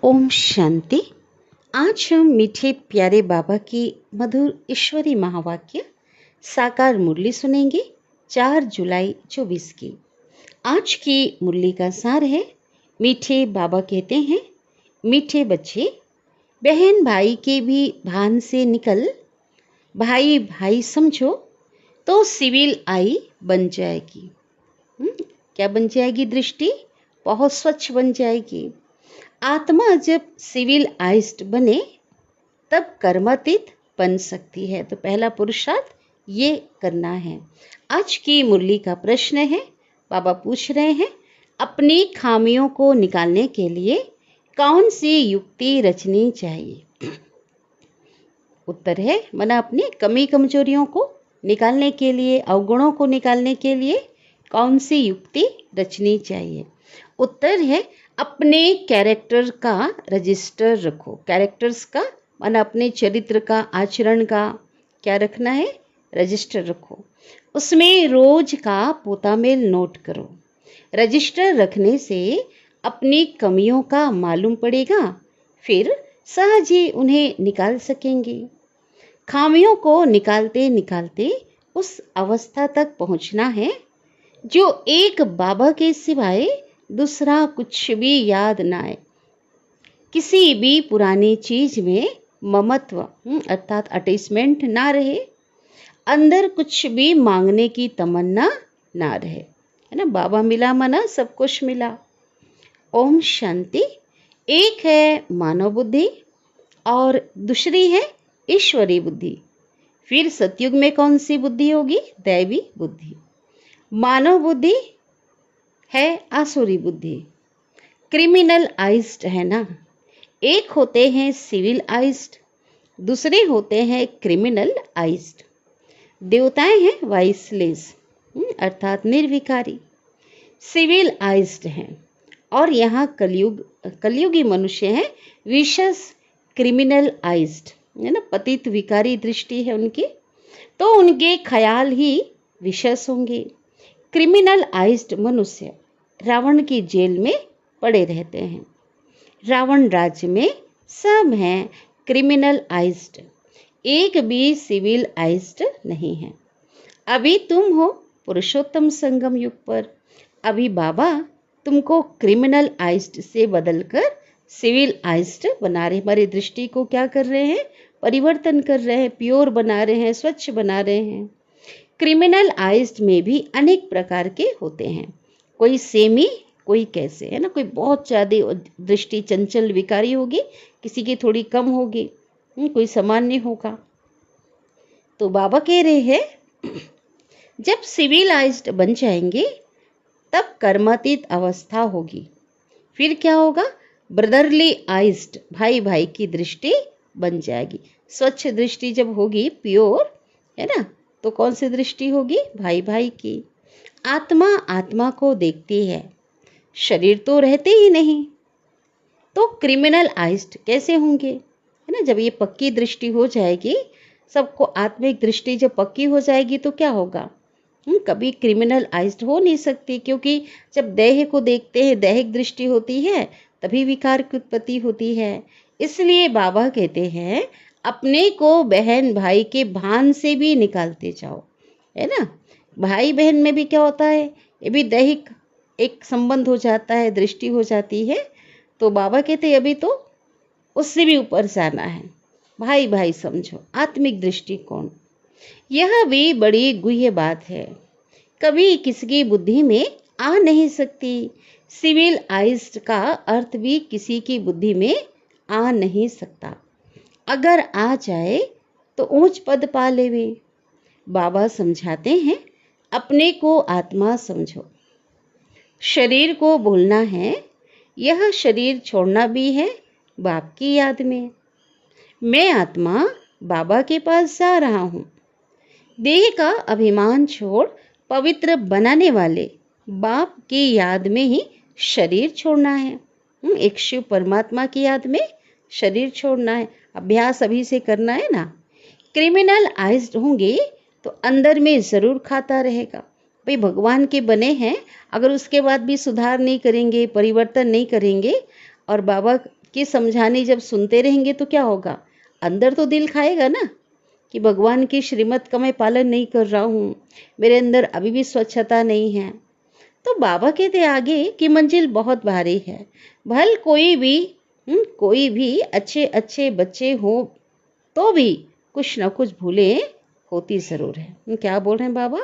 ओम शांति। आज हम मीठे प्यारे बाबा की मधुर ईश्वरी महावाक्य साकार मुरली सुनेंगे 4 जुलाई 24 की। आज की मुरली का सार है, मीठे बाबा कहते हैं, मीठे बच्चे, बहन भाई के भी भान से निकल, भाई भाई समझो तो सिविल आई बन जाएगी। क्या बन जाएगी? दृष्टि बहुत स्वच्छ बन जाएगी। आत्मा जब सिविल आइज्ड बने तब कर्मातीत बन सकती है। तो पहला पुरुषार्थ ये करना है। आज की मुरली का प्रश्न है, बाबा पूछ रहे हैं, अपनी खामियों को निकालने के लिए कौन सी युक्ति रचनी चाहिए? उत्तर है, मना अपनी कमी कमजोरियों को निकालने के लिए, अवगुणों को निकालने के लिए कौन सी युक्ति रचनी चाहिए? उत्तर है, अपने कैरेक्टर का रजिस्टर रखो। कैरेक्टर्स का माना अपने चरित्र का, आचरण का क्या रखना है? रजिस्टर रखो। उसमें रोज का पोतामेल नोट करो। रजिस्टर रखने से अपनी कमियों का मालूम पड़ेगा, फिर सहज ही उन्हें निकाल सकेंगे। खामियों को निकालते निकालते उस अवस्था तक पहुंचना है जो एक बाबा के सिवाय दूसरा कुछ भी याद ना आए। किसी भी पुरानी चीज में ममत्व अर्थात अटैचमेंट ना रहे। अंदर कुछ भी मांगने की तमन्ना ना रहे, है ना। बाबा मिला मना सब कुछ मिला। ओम शांति। एक है मानव बुद्धि और दूसरी है ईश्वरी बुद्धि। फिर सतयुग में कौन सी बुद्धि होगी? दैवी बुद्धि। मानव बुद्धि है आसुरी बुद्धि, क्रिमिनल आइज्ड है ना। एक होते हैं सिविल आइज्ड, दूसरे होते हैं क्रिमिनल आइज्ड। देवताएं हैं वाइसलेस अर्थात निर्विकारी, सिविल आइज्ड हैं। और यहाँ कलयुगी मनुष्य हैं विशेष क्रिमिनल आइज्ड, है ना। पतित विकारी दृष्टि है उनकी, तो उनके ख्याल ही विशेष होंगे। क्रिमिनल आइज्ड मनुष्य रावण की जेल में पड़े रहते हैं। रावण राज्य में सब हैं क्रिमिनल आइज्ड, एक भी सिविल आइज्ड नहीं है। अभी तुम हो पुरुषोत्तम संगम युग पर। अभी बाबा तुमको क्रिमिनल आइज्ड से बदलकर सिविल आइज्ड बना रहे। हमारी दृष्टि को क्या कर रहे हैं? परिवर्तन कर रहे हैं, प्योर बना रहे हैं, स्वच्छ बना रहे हैं। क्रिमिनल आइज्ड में भी अनेक प्रकार के होते हैं, कोई सेमी, कोई कैसे, है ना। कोई बहुत ज़्यादा दृष्टि चंचल विकारी होगी, किसी की थोड़ी कम होगी, कोई सामान्य होगा। तो बाबा कह रहे हैं जब सिविलाइज्ड बन जाएंगे तब कर्मातीत अवस्था होगी। फिर क्या होगा? ब्रदरली आइज्ड, भाई भाई की दृष्टि बन जाएगी। स्वच्छ दृष्टि जब होगी, प्योर, है ना, तो कौन सी दृष्टि होगी? भाई भाई की। आत्मा आत्मा को देखती है, शरीर तो रहते ही नहीं, तो क्रिमिनल आइज्ड कैसे होंगे, है ना। जब ये पक्की दृष्टि हो जाएगी, सबको आत्मिक दृष्टि जब पक्की हो जाएगी तो क्या होगा? कभी क्रिमिनल आइज्ड हो नहीं सकती, क्योंकि जब देह को देखते हैं, दैहिक दृष्टि होती है, तभी विकार की उत्पत्ति होती है। इसलिए बाबा कहते हैं अपने को बहन भाई के भान से भी निकालते जाओ, है ना। भाई बहन में भी क्या होता है? ये भी दैहिक एक संबंध हो जाता है, दृष्टि हो जाती है। तो बाबा कहते हैं अभी तो उससे भी ऊपर जाना है। भाई भाई समझो, आत्मिक दृष्टिकोण। यह भी बड़ी गुह्य बात है, कभी किसी की बुद्धि में आ नहीं सकती। सिविल आइज्ड का अर्थ भी किसी की बुद्धि में आ नहीं सकता। अगर आ जाए तो ऊंच पद पा लेवे। बाबा समझाते हैं अपने को आत्मा समझो। शरीर को भूलना है, यह शरीर छोड़ना भी है बाप की याद में। मैं आत्मा बाबा के पास जा रहा हूँ। देह का अभिमान छोड़ पवित्र बनाने वाले बाप की याद में ही शरीर छोड़ना है। एक शिव परमात्मा की याद में शरीर छोड़ना है। अभ्यास अभी से करना है ना। क्रिमिनल आइज्ड होंगे तो अंदर में ज़रूर खाता रहेगा। भाई भगवान के बने हैं, अगर उसके बाद भी सुधार नहीं करेंगे, परिवर्तन नहीं करेंगे, और बाबा कि समझाने जब सुनते रहेंगे तो क्या होगा, अंदर तो दिल खाएगा ना कि भगवान की श्रीमत का मैं पालन नहीं कर रहा हूँ, मेरे अंदर अभी भी स्वच्छता नहीं है। तो बाबा कहते आगे कि मंजिल बहुत भारी है, भल कोई भी अच्छे अच्छे बच्चे हो तो भी कुछ ना कुछ भूलें होती ज़रूर है। क्या बोल रहे हैं बाबा,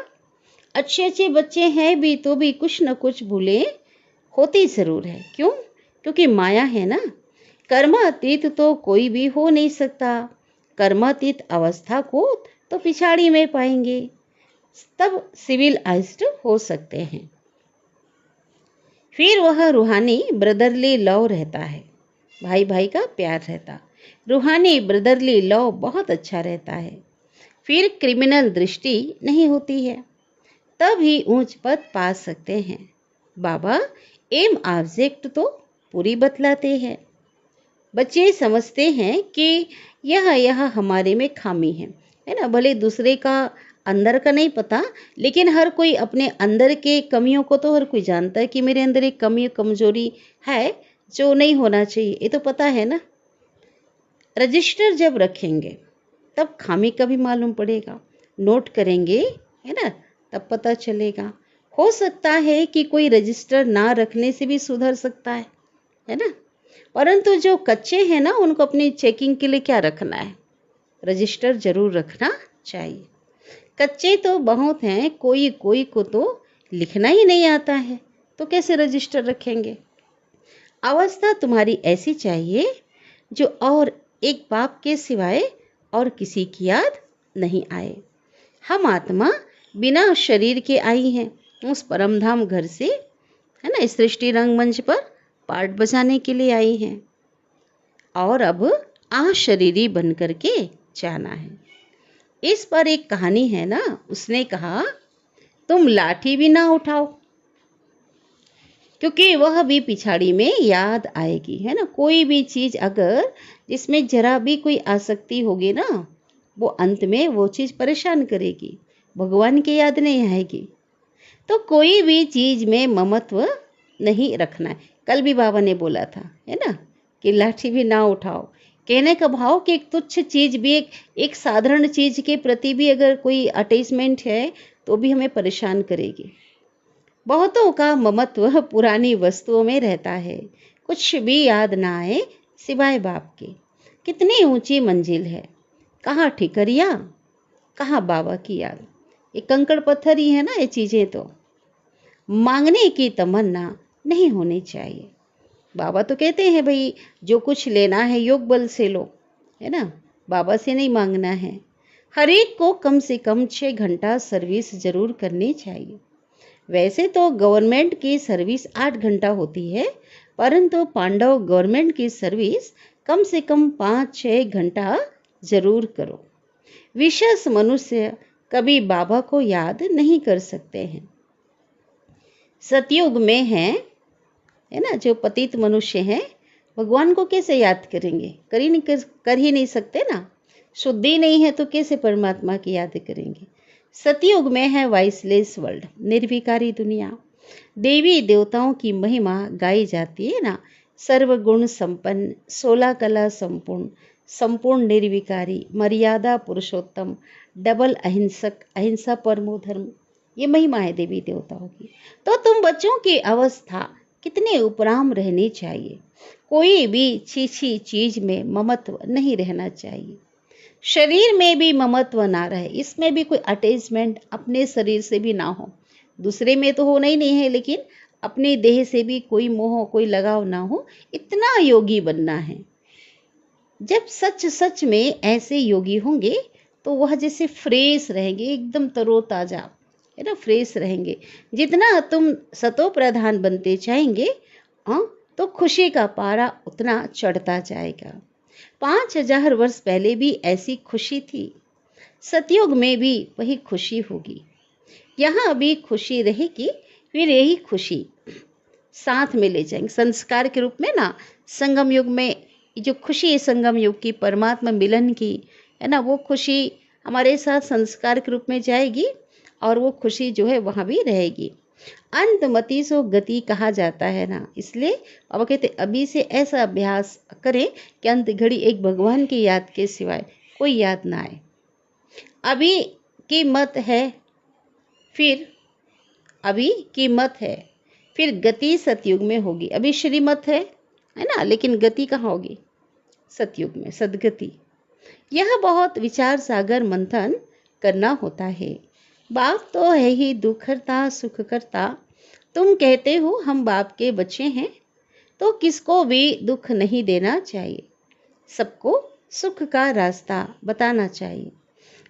अच्छे अच्छे बच्चे हैं भी तो भी कुछ ना कुछ भूलें होती ज़रूर है। क्यों? क्योंकि माया है ना। कर्मातीत तो कोई भी हो नहीं सकता, कर्मातीत अवस्था को तो पिछाड़ी में पाएंगे, तब सिविलाइज्ड हो सकते हैं। फिर वह रूहानी ब्रदरली लव रहता है, भाई भाई का प्यार रहता, रूहानी ब्रदरली लव बहुत अच्छा रहता है। फिर क्रिमिनल दृष्टि नहीं होती है, तब ही ऊंच पद पा सकते हैं। बाबा एम ऑब्जेक्ट तो पूरी बतलाते हैं। बच्चे समझते हैं कि यह हमारे में खामी है ना। भले दूसरे का अंदर का नहीं पता, लेकिन हर कोई अपने अंदर के कमियों को तो हर कोई जानता है कि मेरे अंदर एक कमी कमजोरी है जो नहीं होना चाहिए, ये तो पता है ना। रजिस्टर जब रखेंगे तब खामी का भी मालूम पड़ेगा, नोट करेंगे है ना, तब पता चलेगा। हो सकता है कि कोई रजिस्टर ना रखने से भी सुधर सकता है ना। परंतु जो कच्चे हैं ना, उनको अपनी चेकिंग के लिए क्या रखना है, रजिस्टर जरूर रखना चाहिए। कच्चे तो बहुत हैं, कोई कोई को तो लिखना ही नहीं आता है, तो कैसे रजिस्टर रखेंगे। अवस्था तुम्हारी ऐसी चाहिए जो और एक बाप के सिवाय और किसी की याद नहीं आए। हम आत्मा बिना शरीर के आई हैं उस परमधाम घर से, है ना, इस सृष्टि रंगमंच पर पार्ट बजाने के लिए आई हैं, और अब शरीरी बन करके जाना है। इस पर एक कहानी है ना, उसने कहा तुम लाठी भी ना उठाओ, क्योंकि वह भी पिछाड़ी में याद आएगी, है ना। कोई भी चीज अगर जिसमें जरा भी कोई आसक्ति होगी ना, वो अंत में वो चीज परेशान करेगी, भगवान की याद नहीं आएगी। तो कोई भी चीज में ममत्व नहीं रखना है। कल भी बाबा ने बोला था, है ना, कि लाठी भी ना उठाओ। कहने का भाव कि एक तुच्छ चीज भी, एक साधारण चीज के प्रति भी अगर कोई अटैचमेंट है तो भी हमें परेशान करेगी। बहुतों का ममत्व पुरानी वस्तुओं में रहता है, कुछ भी याद ना आए सिवाय बाप के। कितनी ऊंची मंजिल है, कहाँ ठिकरिया, कहाँ बाबा की याद। ये कंकड़ पत्थर ही है ना ये चीजें, तो मांगने की तमन्ना नहीं होनी चाहिए। बाबा तो कहते हैं भाई जो कुछ लेना है योग बल से लो, है ना, बाबा से नहीं मांगना है। हर एक को कम से कम 6 घंटा सर्विस जरूर करनी चाहिए। वैसे तो गवर्नमेंट की सर्विस 8 घंटा होती है, परंतु पांडव गवर्नमेंट की सर्विस कम से कम 5-6 घंटा जरूर करो। विशेष मनुष्य कभी बाबा को याद नहीं कर सकते हैं। सतयुग में है ना, जो पतित मनुष्य हैं, भगवान को कैसे याद करेंगे, कर ही नहीं सकते ना। शुद्धि नहीं है तो कैसे परमात्मा की याद करेंगे। सतयुग में है वाइसलेस वर्ल्ड, निर्विकारी दुनिया। देवी देवताओं की महिमा गाई जाती है ना, सर्वगुण संपन्न, 16 कला संपूर्ण, संपूर्ण निर्विकारी, मर्यादा पुरुषोत्तम, डबल अहिंसक, अहिंसा परमो धर्म, ये महिमा है देवी देवताओं की। तो तुम बच्चों की अवस्था कितने उपराम रहनी चाहिए। कोई भी छीछी चीज में ममत्व नहीं रहना चाहिए। शरीर में भी ममत्व ना रहे, इसमें भी कोई अटैचमेंट अपने शरीर से भी ना हो। दूसरे में तो होना ही नहीं है, लेकिन अपने देह से भी कोई मोह, कोई लगाव ना हो। इतना योगी बनना है। जब सच सच में ऐसे योगी होंगे तो वह जैसे फ्रेश रहेंगे, एकदम तरोताजा, है ना, फ्रेश रहेंगे। जितना तुम सतो प्रधान बनते जाएंगे तो खुशी का पारा उतना चढ़ता जाएगा। 5000 वर्ष पहले भी ऐसी खुशी थी, सतयुग में भी वही खुशी होगी। यहाँ भी खुशी रहेगी, फिर यही खुशी साथ में ले जाएंगे संस्कार के रूप में ना। संगम युग में जो खुशी है, संगम युग की, परमात्मा मिलन की, है ना, वो खुशी हमारे साथ संस्कार के रूप में जाएगी, और वो खुशी जो है वहाँ भी रहेगी। अंतमति सो गति कहा जाता है ना, इसलिए बाबा कहते अभी से ऐसा अभ्यास करें कि अंत घड़ी एक भगवान की याद के सिवाय कोई याद ना आए। अभी की मत है, फिर अभी की मत है, फिर गति सतयुग में होगी। अभी श्रीमत है ना, लेकिन गति कहाँ होगी? सतयुग में, सदगति। यह बहुत विचार सागर मंथन करना होता है। बाप तो है ही दुख करता सुख करता। तुम कहते हो हम बाप के बच्चे हैं, तो किसको भी दुख नहीं देना चाहिए, सबको सुख का रास्ता बताना चाहिए।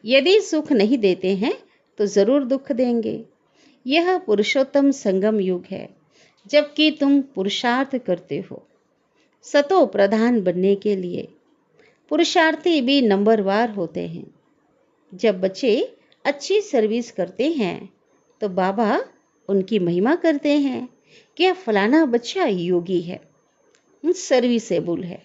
यदि सुख नहीं देते हैं तो जरूर दुख देंगे। यह पुरुषोत्तम संगम युग है, जबकि तुम पुरुषार्थ करते हो सतो प्रधान बनने के लिए। पुरुषार्थी भी नंबरवार होते हैं। जब बच्चे अच्छी सर्विस करते हैं तो बाबा उनकी महिमा करते हैं कि यह फलाना बच्चा योगी है, सर्विसेबल है।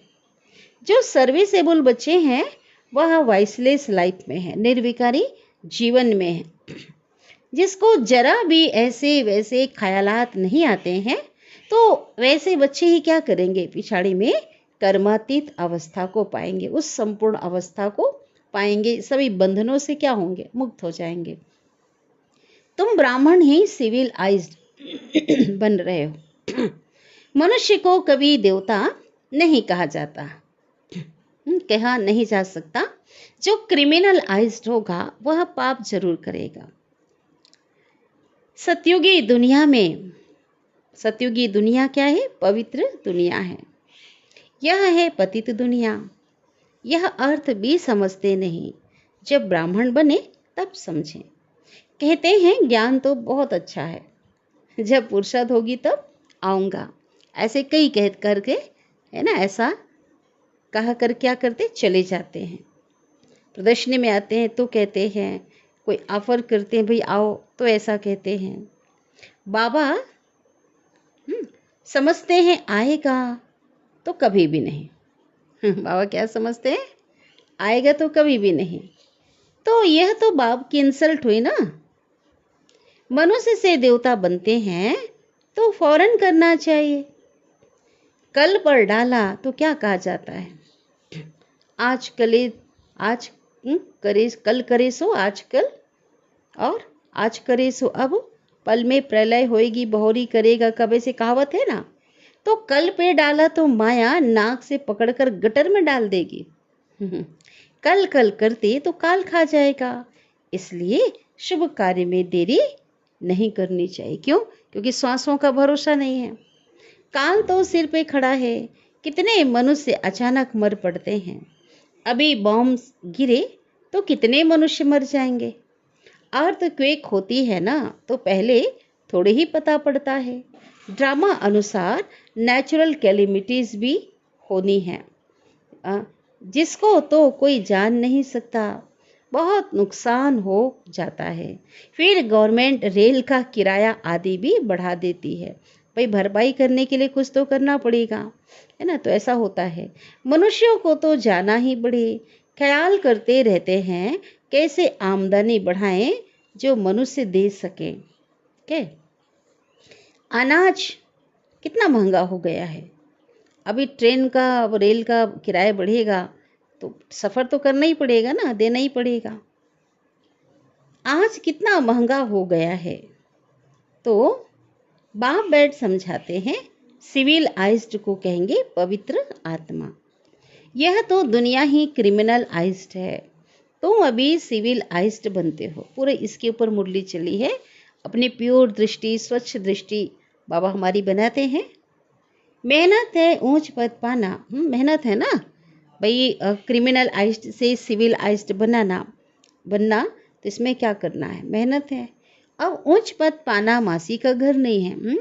जो सर्विसेबल बच्चे हैं वह वाइसलेस लाइफ में है, निर्विकारी जीवन में है। जिसको जरा भी ऐसे वैसे ख्यालात नहीं आते हैं, तो वैसे बच्चे ही क्या करेंगे, पिछाड़ी में कर्मातीत अवस्था को पाएंगे, उस संपूर्ण अवस्था को पाएंगे, सभी बंधनों से क्या होंगे, मुक्त हो जाएंगे। तुम ब्राह्मण ही सिविलाइज्ड बन रहे हो। मनुष्य को कभी देवता नहीं कहा जाता, कहा नहीं जा सकता। जो क्रिमिनल आइज्ड होगा वह पाप जरूर करेगा। सतयुगी दुनिया में, सतयुगी दुनिया क्या है? पवित्र दुनिया है। यह है पतित दुनिया। यह अर्थ भी समझते नहीं, जब ब्राह्मण बने तब समझें। कहते हैं ज्ञान तो बहुत अच्छा है, जब फुर्सत होगी तब आऊँगा, ऐसे कई कह करके है ना, ऐसा कहा कर क्या करते चले जाते हैं। प्रदर्शनी में आते हैं तो कहते हैं, कोई ऑफर करते हैं भाई आओ तो ऐसा कहते हैं। बाबा समझते हैं आएगा तो कभी भी नहीं। बाबा क्या समझते हैं? आएगा तो कभी भी नहीं। तो यह तो बाप की इंसल्ट हुई ना। मनुष्य से देवता बनते हैं तो फौरन करना चाहिए। कल पर डाला तो क्या कहा जाता है? आज कले, आज करे, कल करे सो आजकल, और आज करे सो अब, पल में प्रलय होएगी बहोरी करेगा कब, ऐसे कहावत है ना। तो कल पे डाला तो माया नाक से पकड़कर गटर में डाल देगी। कल कल करते तो काल खा जाएगा। इसलिए शुभ कार्य में देरी नहीं करनी चाहिए। क्यों? क्योंकि श्वासों का भरोसा नहीं है। काल तो सिर पे खड़ा है। कितने मनुष्य अचानक मर पड़ते हैं। अभी बॉम्ब गिरे तो कितने मनुष्य मर जाएंगे। अर्थक्वेक होती है ना तो पहले थोड़े ही पता पड़ता है। ड्रामा अनुसार नेचुरल कैलेमिटीज भी होनी है, जिसको तो कोई जान नहीं सकता। बहुत नुकसान हो जाता है। फिर गवर्नमेंट रेल का किराया आदि भी बढ़ा देती है। भाई भरपाई करने के लिए कुछ तो करना पड़ेगा, है ना। तो ऐसा होता है। मनुष्यों को तो जाना ही पड़े। ख्याल करते रहते हैं कैसे आमदनी बढ़ाएं जो मनुष्य दे सके। क्या अनाज कितना महंगा हो गया है। अभी ट्रेन का रेल का किराया बढ़ेगा तो सफ़र तो करना ही पड़ेगा ना, देना ही पड़ेगा। आज कितना महंगा हो गया है। तो बाप बैठ समझाते हैं, सिविल आइज्ड को कहेंगे पवित्र आत्मा। यह तो दुनिया ही क्रिमिनल आइज्ड है। तुम अभी सिविल आइज्ड बनते हो। पूरे इसके ऊपर मुरली चली है। अपनी प्योर दृष्टि, स्वच्छ दृष्टि बाबा हमारी बनाते हैं। मेहनत है ऊंच पद पाना, मेहनत है ना भाई। क्रिमिनल आइज्ड से सिविल आइज्ड बनना तो इसमें क्या करना है? मेहनत है। अब ऊंच पद पाना मासी का घर नहीं है।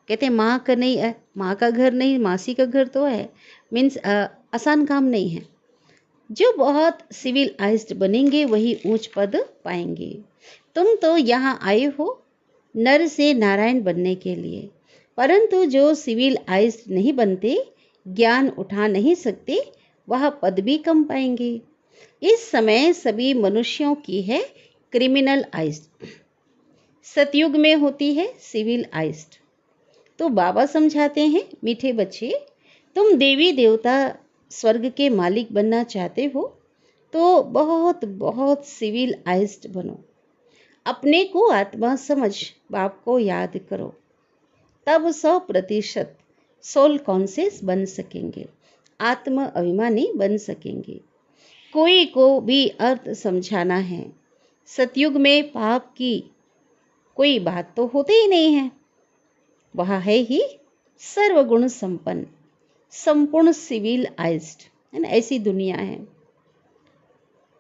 कहते हैं माँ का नहीं है, माँ का घर नहीं, मासी का घर तो है। मीन्स आसान काम नहीं है। जो बहुत सिविल आइज्ड बनेंगे वही ऊंच पद पाएंगे। तुम तो यहाँ आए हो नर से नारायण बनने के लिए, परंतु जो सिविल आइज्ड नहीं बनते, ज्ञान उठा नहीं सकते, वह पद भी कम पाएंगे। इस समय सभी मनुष्यों की है क्रिमिनल आइज्ड। सतयुग में होती है सिविलाइज्ड। तो बाबा समझाते हैं, मीठे बच्चे, तुम देवी देवता स्वर्ग के मालिक बनना चाहते हो तो बहुत बहुत सिविलाइज्ड बनो। अपने को आत्मा समझ बाप को याद करो, तब 100% सोल कॉन्शियस बन सकेंगे, आत्म अभिमानी बन सकेंगे। कोई को भी अर्थ समझाना है, सतयुग में पाप की कोई बात तो होती ही नहीं है। वह है ही सर्वगुण संपन्न, संपूर्ण सिविलाइज्ड, है ना, ऐसी दुनिया है।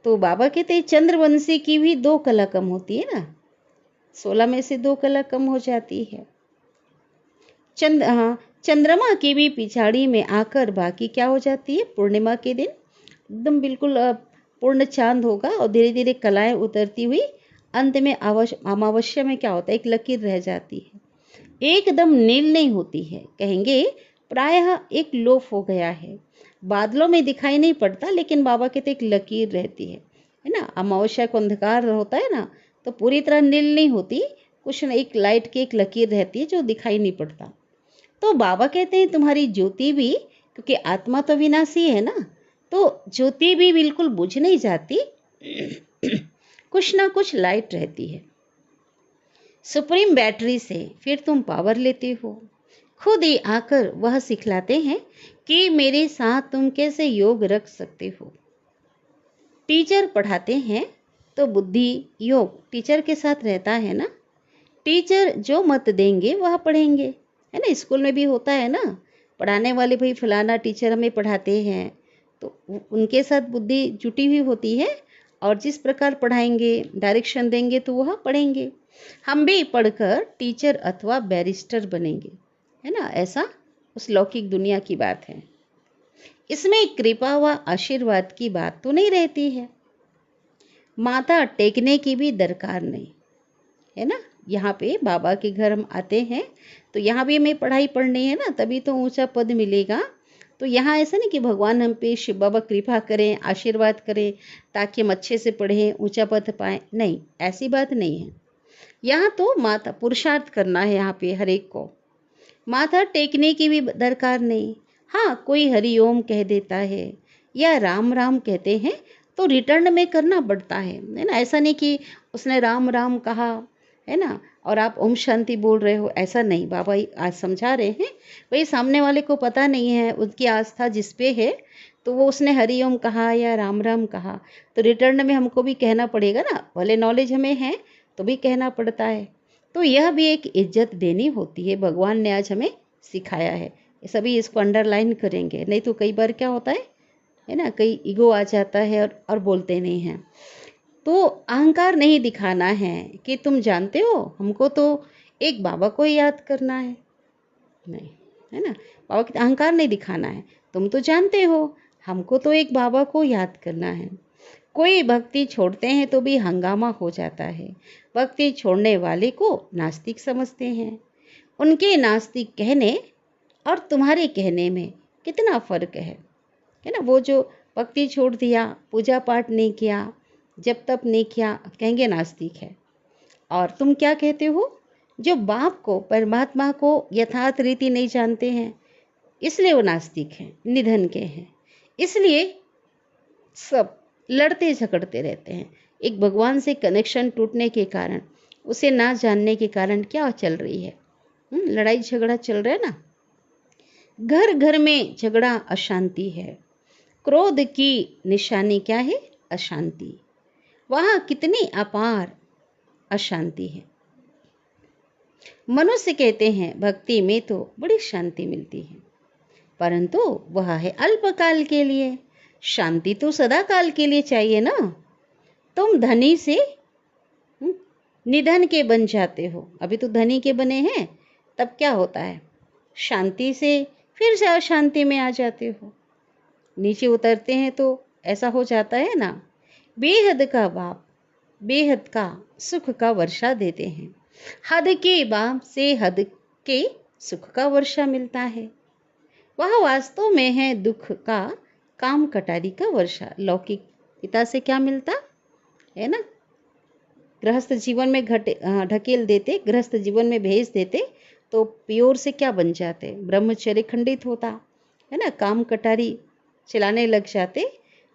तो बाबा कहते हैं चंद्रवंशी की भी 2 कला कम होती है ना, 16 में से 2 कला कम हो जाती है। चंद्रमा की भी पिछाड़ी में आकर बाकी क्या हो जाती है, पूर्णिमा के दिन एकदम बिल्कुल पूर्ण चांद होगा और धीरे धीरे कलाएं उतरती हुई अंत में अमावस्या में क्या होता है, एक लकीर रह जाती है, एकदम नील नहीं होती है, कहेंगे प्रायः एक लोफ हो गया है, बादलों में दिखाई नहीं पड़ता, लेकिन बाबा कहते एक लकीर रहती है ना। अमावस्या को अंधकार होता है ना, तो पूरी तरह नील नहीं होती, कुछ न एक लाइट की एक लकीर रहती है जो दिखाई नहीं पड़ता। तो बाबा कहते हैं तुम्हारी ज्योति भी, क्योंकि आत्मा तो विनाशी है ना, तो ज्योति भी बिल्कुल बुझ नहीं जाती, कुछ ना कुछ लाइट रहती है। सुप्रीम बैटरी से फिर तुम पावर लेते हो। खुद ही आकर वह सिखलाते हैं कि मेरे साथ तुम कैसे योग रख सकते हो। टीचर पढ़ाते हैं तो बुद्धि योग टीचर के साथ रहता है ना। टीचर जो मत देंगे वह पढ़ेंगे, है ना। स्कूल में भी होता है ना, पढ़ाने वाले भाई फलाना टीचर हमें पढ़ाते हैं, तो उनके साथ बुद्धि जुटी हुई होती है और जिस प्रकार पढ़ाएंगे, डायरेक्शन देंगे तो वह पढ़ेंगे। हम भी पढ़कर टीचर अथवा बैरिस्टर बनेंगे, है ना। ऐसा उस लौकिक दुनिया की बात है। इसमें कृपा व आशीर्वाद की बात तो नहीं रहती है, माथा टेकने की भी दरकार नहीं, है ना। यहाँ पे बाबा के घर हम आते हैं तो यहाँ भी हमें पढ़ाई पढ़नी है ना, तभी तो ऊंचा पद मिलेगा। तो यहाँ ऐसा नहीं कि भगवान हम पे शिव बाबा कृपा करें, आशीर्वाद करें ताकि हम अच्छे से पढ़ें, ऊंचा पद पाएं, नहीं, ऐसी बात नहीं है। यहाँ तो माता पुरुषार्थ करना है, यहाँ पे हर एक को माथा टेकने की भी दरकार नहीं। हाँ, कोई हरिओम कह देता है या राम राम कहते हैं तो रिटर्न में करना पड़ता है ना। ऐसा नहीं कि उसने राम राम कहा, है ना, और आप ओम शांति बोल रहे हो, ऐसा नहीं। बाबा आज समझा रहे हैं, भाई सामने वाले को पता नहीं है, उसकी आस्था जिस पे है, तो वो उसने हरिओम कहा या राम राम कहा तो रिटर्न में हमको भी कहना पड़ेगा ना, भले नॉलेज हमें है तो भी कहना पड़ता है। तो यह भी एक इज्जत देनी होती है, भगवान ने आज हमें सिखाया है। सभी इसको अंडरलाइन करेंगे, नहीं तो कई बार क्या होता है ना, कई ईगो आ जाता है और बोलते नहीं हैं। तो अहंकार नहीं दिखाना है कि तुम जानते हो, हमको तो एक बाबा को ही याद करना है, नहीं, है ना। बाबा के अहंकार नहीं दिखाना है, तुम तो जानते हो हमको तो एक बाबा को याद करना है। कोई भक्ति छोड़ते हैं तो भी हंगामा हो जाता है, भक्ति छोड़ने वाले को नास्तिक समझते हैं। उनके नास्तिक कहने और तुम्हारे कहने में कितना फर्क है ना। वो जो भक्ति छोड़ दिया, पूजा पाठ नहीं किया, जब तप नहीं किया, कहेंगे नास्तिक है। और तुम क्या कहते हो, जो बाप को, परमात्मा को यथार्थ रीति नहीं जानते हैं, इसलिए वो नास्तिक हैं, निधन के हैं। इसलिए सब लड़ते झगड़ते रहते हैं। एक भगवान से कनेक्शन टूटने के कारण, उसे ना जानने के कारण क्या चल रही है, लड़ाई झगड़ा चल रहा है ना। घर घर में झगड़ा अशांति है। क्रोध की निशानी क्या है, अशांति। वहाँ कितनी अपार अशांति है। मनुष्य कहते हैं भक्ति में तो बड़ी शांति मिलती है, परंतु वह है अल्पकाल के लिए, शांति तो सदा काल के लिए चाहिए ना। तुम धनी से निधन के बन जाते हो, अभी तो धनी के बने हैं, तब क्या होता है, शांति से फिर से अशांति में आ जाते हो। नीचे उतरते हैं तो ऐसा हो जाता है ना। बेहद का बाप बेहद का सुख का वर्षा देते हैं, हद के बाप से हद के सुख का वर्षा मिलता है। वह वास्तव में है दुख का काम कटारी का वर्षा। लौकिक पिता से क्या मिलता है ना, गृहस्थ जीवन में ढकेल देते, गृहस्थ जीवन में भेज देते तो प्योर से क्या बन जाते, ब्रह्मचर्य खंडित होता है ना, काम कटारी चलाने लग जाते।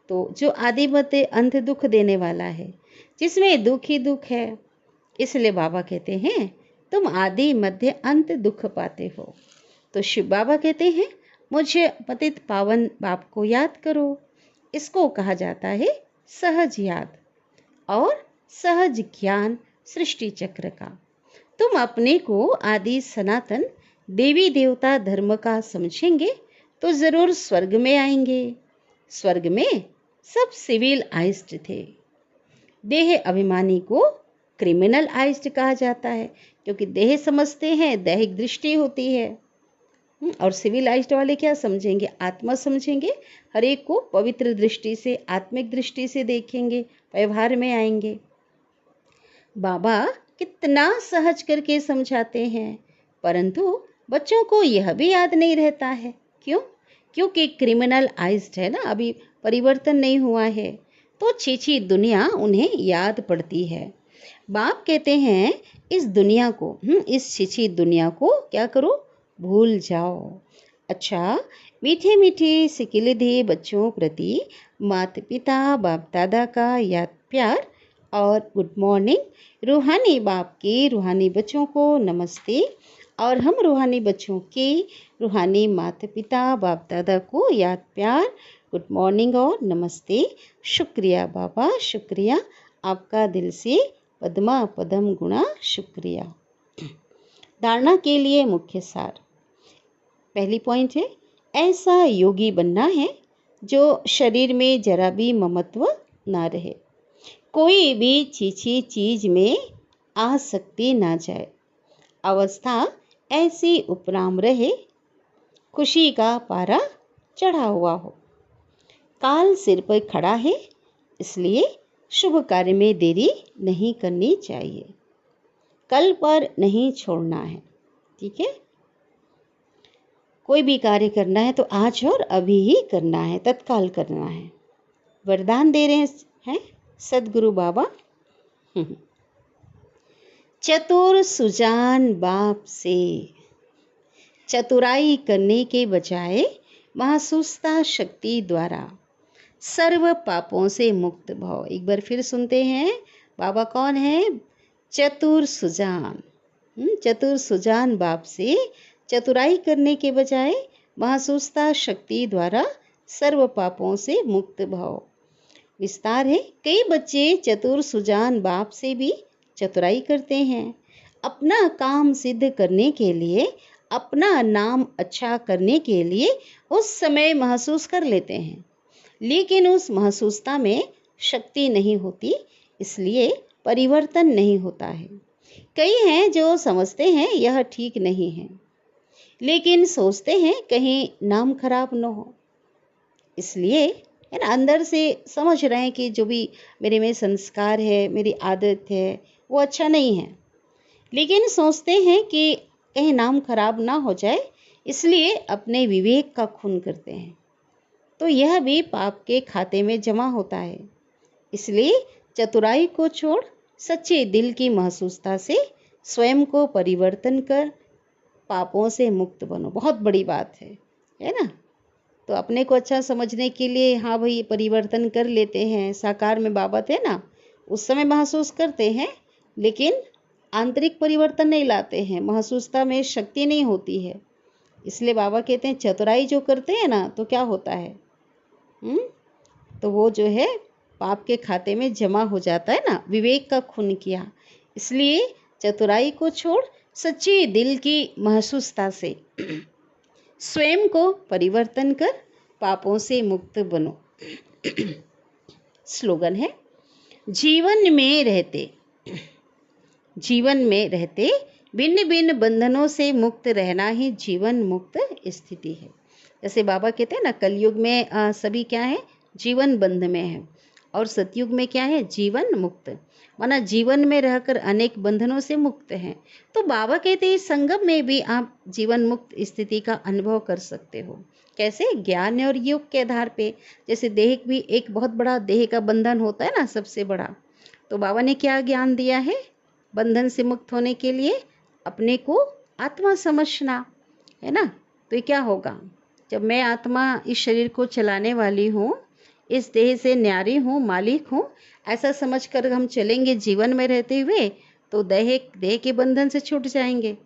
तो जो आदि मध्य अंत दुख देने वाला है, जिसमें दुख ही दुख है, इसलिए बाबा कहते हैं तुम आदि मध्य अंत दुख पाते हो। तो शिव बाबा कहते हैं मुझे पतित पावन बाप को याद करो। इसको कहा जाता है सहज याद और सहज ज्ञान सृष्टि चक्र का। तुम अपने को आदि सनातन देवी देवता धर्म का समझेंगे तो जरूर स्वर्ग में आएंगे। स्वर्ग में सब सिविलाइज्ड थे। देह अभिमानी को क्रिमिनलाइज्ड कहा जाता है, क्योंकि देह समझते हैं, दैहिक दृष्टि होती है। और सिविलाइज्ड वाले क्या समझेंगे, आत्मा समझेंगे, हर एक को पवित्र दृष्टि से, आत्मिक दृष्टि से देखेंगे, व्यवहार में आएंगे। बाबा कितना सहज करके समझाते हैं, परंतु बच्चों को यह भी याद नहीं रहता है। क्यों? क्योंकि क्रिमिनलाइज्ड है ना, अभी परिवर्तन नहीं हुआ है, तो छीछी दुनिया उन्हें याद पड़ती है। बाप कहते हैं इस दुनिया को, इस छीछी दुनिया को क्या करो, भूल जाओ। अच्छा, मीठे मीठे सिकिलधे बच्चों प्रति माता पिता बाप दादा का याद प्यार और गुड मॉर्निंग। रूहानी बाप के रूहानी बच्चों को नमस्ते, और हम रूहानी बच्चों के रूहानी माता पिता बाप दादा को याद प्यार, गुड मॉर्निंग और नमस्ते। शुक्रिया बाबा, शुक्रिया आपका दिल से पद्मा पदम गुणा शुक्रिया। धारणा के लिए मुख्य सार। पहली पॉइंट है, ऐसा योगी बनना है जो शरीर में जरा भी ममत्व ना रहे, कोई भी छीछी चीज में आसक्ति ना जाए, अवस्था ऐसी उपराम रहे, खुशी का पारा चढ़ा हुआ हो। काल सिर पर खड़ा है, इसलिए शुभ कार्य में देरी नहीं करनी चाहिए, कल पर नहीं छोड़ना है। ठीक है, कोई भी कार्य करना है तो आज और अभी ही करना है, तत्काल करना है। वरदान दे रहे हैं सदगुरु बाबा। चतुर सुजान बाप से चतुराई करने के बजाय महसूसता शक्ति द्वारा सर्व पापों से मुक्त भव। एक बार फिर सुनते हैं, बाबा कौन है? चतुर सुजान। चतुर सुजान बाप से चतुराई करने के बजाय महसूसता शक्ति द्वारा सर्व पापों से मुक्त भव। विस्तार है, कई बच्चे चतुर सुजान बाप से भी चतुराई करते हैं, अपना काम सिद्ध करने के लिए, अपना नाम अच्छा करने के लिए उस समय महसूस कर लेते हैं, लेकिन उस महसूसता में शक्ति नहीं होती, इसलिए परिवर्तन नहीं होता है। कई हैं जो समझते हैं यह ठीक नहीं है, लेकिन सोचते हैं कहीं नाम खराब न हो, इसलिए है ना, अंदर से समझ रहे हैं कि जो भी मेरे में संस्कार है, मेरी आदत है, वो अच्छा नहीं है, लेकिन सोचते हैं कि कहीं नाम खराब ना हो जाए, इसलिए अपने विवेक का खून करते हैं, तो यह भी पाप के खाते में जमा होता है। इसलिए चतुराई को छोड़ सच्चे दिल की महसूसता से स्वयं को परिवर्तन कर पापों से मुक्त बनो। बहुत बड़ी बात है ना। तो अपने को अच्छा समझने के लिए हाँ भाई परिवर्तन कर लेते हैं, साकार में बाबा थे ना, उस समय महसूस करते हैं, लेकिन आंतरिक परिवर्तन नहीं लाते हैं, महसूसता में शक्ति नहीं होती है। इसलिए बाबा कहते हैं चतुराई जो करते हैं ना, तो क्या होता है, तो वो जो है पाप के खाते में जमा हो जाता है ना, विवेक का खून किया। इसलिए चतुराई को छोड़ सच्चे दिल की महसूसता से स्वयं को परिवर्तन कर पापों से मुक्त बनो। स्लोगन है, जीवन में रहते भिन्न भिन्न बंधनों से मुक्त रहना ही जीवन मुक्त स्थिति है। जैसे बाबा कहते हैं ना, कलयुग में सभी क्या है, जीवन बंध में है, और सतयुग में क्या है, जीवन मुक्त, माना जीवन में रहकर अनेक बंधनों से मुक्त हैं। तो बाबा कहते हैं संगम में भी आप जीवन मुक्त स्थिति का अनुभव कर सकते हो। कैसे? ज्ञान और योग के आधार पे। जैसे देह भी एक बहुत बड़ा देह का बंधन होता है ना, सबसे बड़ा, तो बाबा ने क्या ज्ञान दिया है? बंधन से मुक्त होने के लिए अपने को आत्मा समझना, है ना। तो ये क्या होगा? जब मैं आत्मा इस शरीर को चलाने वाली हूँ, इस देह से न्यारी हूँ, मालिक हूँ, ऐसा समझकर हम चलेंगे जीवन में रहते हुए, तो देह के बंधन से छूट जाएंगे।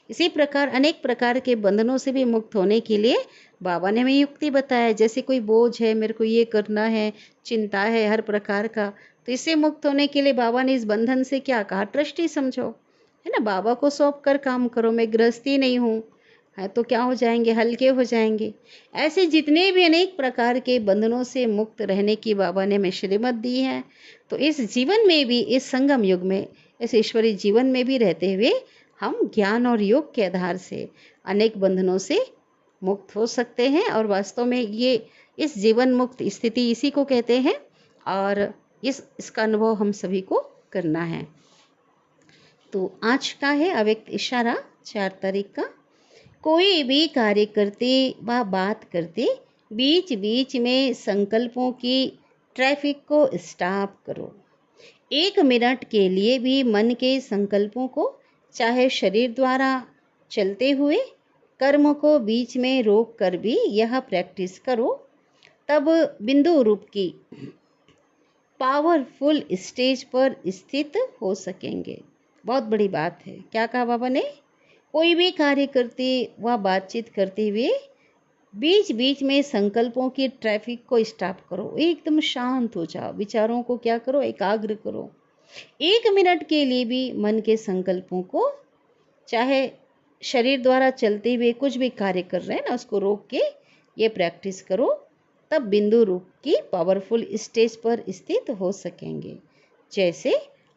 इसी प्रकार अनेक प्रकार के बंधनों से भी मुक्त होने के लिए बाबा ने हमें युक्ति बताया। जैसे कोई बोझ है, मेरे को ये करना है, चिंता है हर प्रकार का, तो इससे मुक्त होने के लिए बाबा ने इस बंधन से क्या कहा? ट्रस्टी समझो, है ना। बाबा को सौंप कर काम करो। मैं गृहस्थी नहीं हूँ, है तो क्या हो जाएंगे? हल्के हो जाएंगे। ऐसे जितने भी अनेक प्रकार के बंधनों से मुक्त रहने की बाबा ने हमें श्रीमत दी है। तो इस जीवन में भी, इस संगम युग में, इस ईश्वरीय जीवन में भी रहते हुए हम ज्ञान और योग के आधार से अनेक बंधनों से मुक्त हो सकते हैं। और वास्तव में ये इस जीवन मुक्त स्थिति इसी को कहते हैं, और इसका अनुभव हम सभी को करना है। तो आज का है अव्यक्त इशारा 4 तारीख का। कोई भी कार्य करते व बात करते बीच बीच में संकल्पों की ट्रैफिक को स्टॉप करो। 1 मिनट के लिए भी मन के संकल्पों को, चाहे शरीर द्वारा चलते हुए कर्म को बीच में रोक कर भी यह प्रैक्टिस करो, तब बिंदु रूप की पावरफुल स्टेज पर स्थित हो सकेंगे। बहुत बड़ी बात है। क्या कहा बाबा ने? कोई भी कार्य करते व बातचीत करते हुए बीच बीच में संकल्पों की ट्रैफिक को स्टॉप करो। एकदम शांत हो जाओ, विचारों को क्या करो? एकाग्र करो। 1 मिनट के लिए भी मन के संकल्पों को, चाहे शरीर द्वारा चलते हुए कुछ भी कार्य कर रहे हैं ना, उसको रोक के ये प्रैक्टिस करो, तब बिंदु रूप की पावरफुल स्टेज पर स्थित हो सकेंगे। जैसे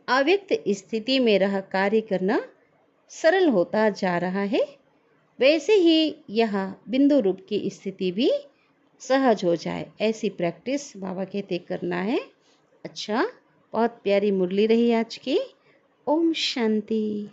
अव्यक्त स्थिति में रह कार्य करना सरल होता जा रहा है, वैसे ही यह बिंदु रूप की स्थिति भी सहज हो जाए, ऐसी प्रैक्टिस बाबा कहते करना है। अच्छा, बहुत प्यारी मुरली रही आज की। ओम शांति।